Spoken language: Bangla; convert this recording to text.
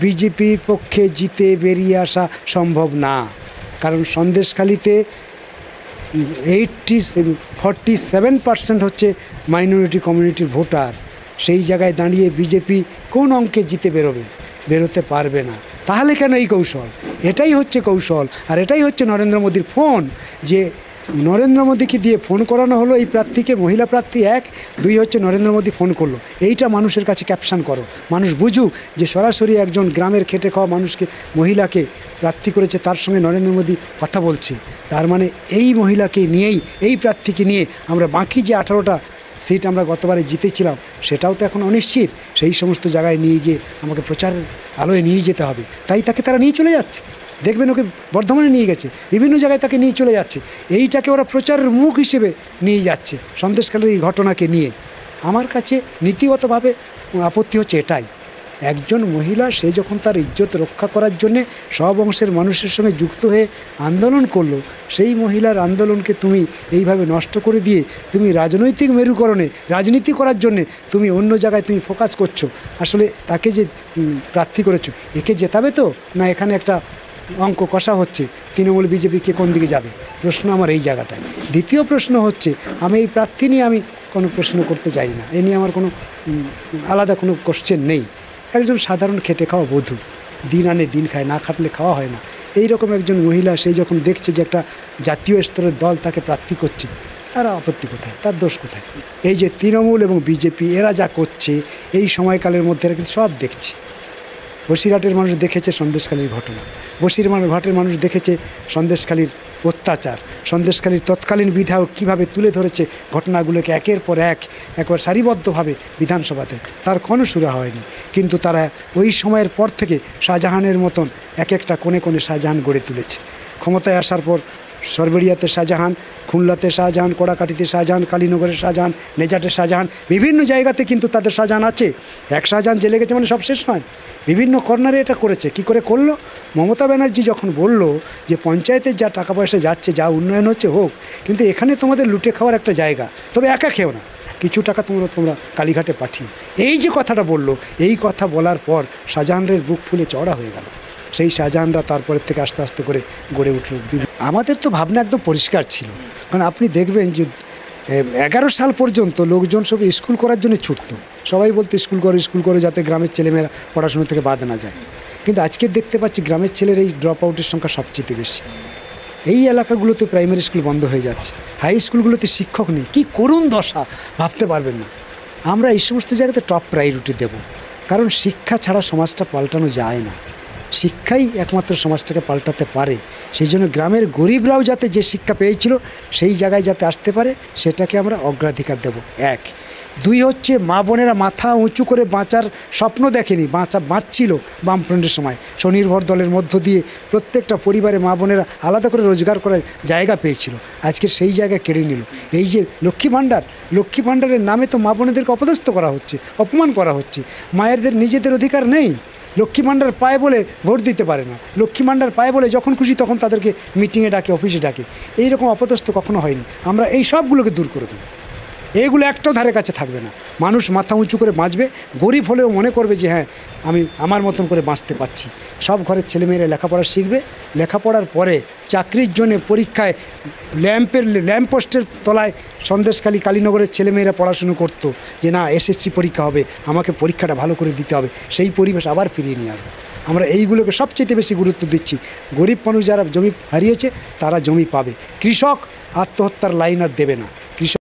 বিজেপির পক্ষে জিতে বেরিয়ে আসা সম্ভব না। কারণ সন্দেশখালিতে 47% হচ্ছে মাইনরিটি কমিউনিটির ভোটার। সেই জায়গায় দাঁড়িয়ে বিজেপি কোন অঙ্কে জিতে বেরোতে পারবে না। তাহলে কেন এই কৌশল? এটাই হচ্ছে কৌশল, আর এটাই হচ্ছে নরেন্দ্র মোদীর ফোন। যে নরেন্দ্র মোদীকে দিয়ে ফোন করানো হলো এই প্রার্থীকে, মহিলা প্রার্থী 1, 2 হচ্ছে নরেন্দ্র মোদী ফোন করলো। এইটা মানুষের কাছে ক্যাপশন করো, মানুষ বুঝুক যে সরাসরি একজন গ্রামের খেটে খাওয়া মানুষকে, মহিলাকে প্রার্থী করেছে, তার সঙ্গে নরেন্দ্র মোদী কথা বলছে। তার মানে এই মহিলাকে নিয়েই, এই প্রার্থীকে নিয়ে আমরা বাকি যে 18টা সিট আমরা গতবারে জিতেছিলাম সেটাও তো এখন অনিশ্চিত। সেই সমস্ত জায়গায় নিয়ে গিয়ে আমাকে প্রচারের আলোয় নিয়ে যেতে হবে। তাই তারা নিয়ে চলে যাচ্ছে। দেখবেন ওকে বর্ধমানে নিয়ে গেছে, বিভিন্ন জায়গায় তাকে নিয়ে চলে যাচ্ছে। এইটাকে ওরা প্রচারের মুখ হিসেবে নিয়ে যাচ্ছে সন্দেশখালির এই ঘটনাকে নিয়ে। আমার কাছে নীতিগতভাবে আপত্তি হচ্ছে এটাই, একজন মহিলা সে যখন তার ইজ্জত রক্ষা করার জন্যে সব অংশের মানুষের সঙ্গে যুক্ত হয়ে আন্দোলন করলো, সেই মহিলার আন্দোলনকে তুমি এইভাবে নষ্ট করে দিয়ে তুমি রাজনৈতিক মেরুকরণে রাজনীতি করার জন্যে তুমি অন্য জায়গায় তুমি ফোকাস করছো। আসলে তাকে যে প্রার্থী করেছো, একে জেতাবে তো না এখানে একটা অঙ্ক কষা হচ্ছে তৃণমূল বিজেপি কে কোন দিকে যাবে? প্রশ্ন আমার এই জায়গাটায়। দ্বিতীয় প্রশ্ন হচ্ছে, আমি এই প্রার্থী নিয়ে আমি কোনো প্রশ্ন করতে চাই না, এ নিয়ে আমার কোনো আলাদা কোনো কোশ্চেন নেই। একজন সাধারণ খেটে খাওয়া বধূ, দিন আনে দিন খায়, না খাটলে খাওয়া হয় না। এই রকম একজন মহিলা সে যখন দেখছে যে একটা জাতীয় স্তরের দল তাকে প্রার্থী করছে, তার আপত্তি কোথায়, তার দোষ কোথায়? এই যে তৃণমূল এবং বিজেপি এরা যা করছে এই সময়কালের মধ্যে এরা কিন্তু সব দেখছে। বসিরহাটের মানুষ দেখেছে সন্দেশখালির ঘটনা, বসিরহাটের মানুষ দেখেছে সন্দেশখালির অত্যাচার, সন্দেশখালির তৎকালীন বিধায়ক কীভাবে তুলে ধরেছে ঘটনাগুলোকে একের পর একবার সারিবদ্ধভাবে বিধানসভাতে। তার কোনো সুরা হয়নি, কিন্তু তারা ওই সময়ের পর থেকে শাহজাহানের মতন এক একটা কোণে কোণে শাহজাহান গড়ে তুলেছে। ক্ষমতায় আসার পর সরবেরিয়াতে শাহজাহান, খুলনাতে শাহজাহান, কড়াকাটিতে শাহজাহান, কালীনগরের শাহজাহান, নেজাটের শাহজাহান, বিভিন্ন জায়গাতে কিন্তু তাদের শাহজাহান আছে। এক শাহজাহান জেলে গেছে মানে সব শেষ নয়, বিভিন্ন কর্নারে এটা করেছে। কি করে করলো? মমতা ব্যানার্জি যখন বলল যে পঞ্চায়েতের যা টাকা পয়সা যাচ্ছে, যা উন্নয়ন হচ্ছে হোক, কিন্তু এখানে তোমাদের লুটে খাওয়ার একটা জায়গা, তবে একা খেও না, কিছু টাকা তোমরা কালীঘাটে পাঠিয়ে, এই যে কথাটা বললো, এই কথা বলার পর শাহজাহানের বুক ফুলে চড়া হয়ে গেল। সেই শাহজাহানরা তারপরের থেকে আস্তে আস্তে করে গড়ে উঠল। আমাদের তো ভাবনা একদম পরিষ্কার ছিল, কারণ আপনি দেখবেন যে 11 সাল পর্যন্ত লোকজন সব স্কুল করার জন্য ছুটতো। সবাই বলতো স্কুল করো যাতে গ্রামের ছেলেমেয়েরা পড়াশুনো থেকে বাদ না যায়। কিন্তু আজকে দেখতে পাচ্ছি গ্রামের ছেলের এই ড্রপ আউটের সংখ্যা সবচেয়ে বেশি। এই এলাকাগুলোতে প্রাইমারি স্কুল বন্ধ হয়ে যাচ্ছে, হাই স্কুলগুলোতে শিক্ষক নেই। কি করুণ দশা, ভাবতে পারবেন না। আমরা এই সমস্ত জায়গাতে টপ প্রায়োরিটি দেব, কারণ শিক্ষা ছাড়া সমাজটা পাল্টানো যায় না। শিক্ষাই একমাত্র সমাজটাকে পাল্টাতে পারে। সেই জন্য গ্রামের গরিবরাও যাতে যে শিক্ষা পেয়েছিল সেই জায়গায় যাতে আসতে পারে, সেটাকে আমরা অগ্রাধিকার দেব। 1, 2 হচ্ছে মা বোনেরা মাথা উঁচু করে বাঁচার স্বপ্ন দেখেনি, বাঁচছিল বামফ্রন্টের সময়। স্বনির্ভর দলের মধ্য দিয়ে প্রত্যেকটা পরিবারে মা বোনেরা আলাদা করে রোজগার করার জায়গা পেয়েছিল, আজকে সেই জায়গা কেড়ে নিল। এই যে লক্ষ্মী ভাণ্ডারের নামে তো মা বোনেদেরকে অপদস্থ করা হচ্ছে, অপমান করা হচ্ছে। মায়েরদের নিজেদের অধিকার নেই, লক্ষ্মী ভাণ্ডার পায় বলে ভোট দিতে পারে না, লক্ষ্মী ভাণ্ডার পায় বলে যখন খুশি তখন তাদেরকে মিটিংয়ে ডাকে, অফিসে ডাকে। এইরকম অপদস্থ কখনো হয়নি। আমরা এই সবগুলোকে দূর করে দেবো, এইগুলো একটাও ধারে কাছে থাকবে না। মানুষ মাথা উঁচু করে বাঁচবে, গরিব হলেও মনে করবে যে হ্যাঁ আমি আমার মতন করে বাঁচতে পারছি। সব ঘরের ছেলেমেয়েরা লেখাপড়া শিখবে, লেখাপড়ার পরে চাকরির জন্যে পরীক্ষায় ল্যাম্পপোস্টের তলায় সন্দেশখালী কালীনগরের ছেলেমেয়েরা পড়াশুনো করতো যে না এসএসসি পরীক্ষা হবে, আমাকে পরীক্ষাটা ভালো করে দিতে হবে। সেই পরিবেশ আবার ফিরিয়ে নিয়ে আসবে। আমরা এইগুলোকে সবচেয়ে বেশি গুরুত্ব দিচ্ছি। গরিব মানুষ যারা জমি হারিয়েছে তারা জমি পাবে, কৃষক আত্মহত্যার লাইন আর দেবে না।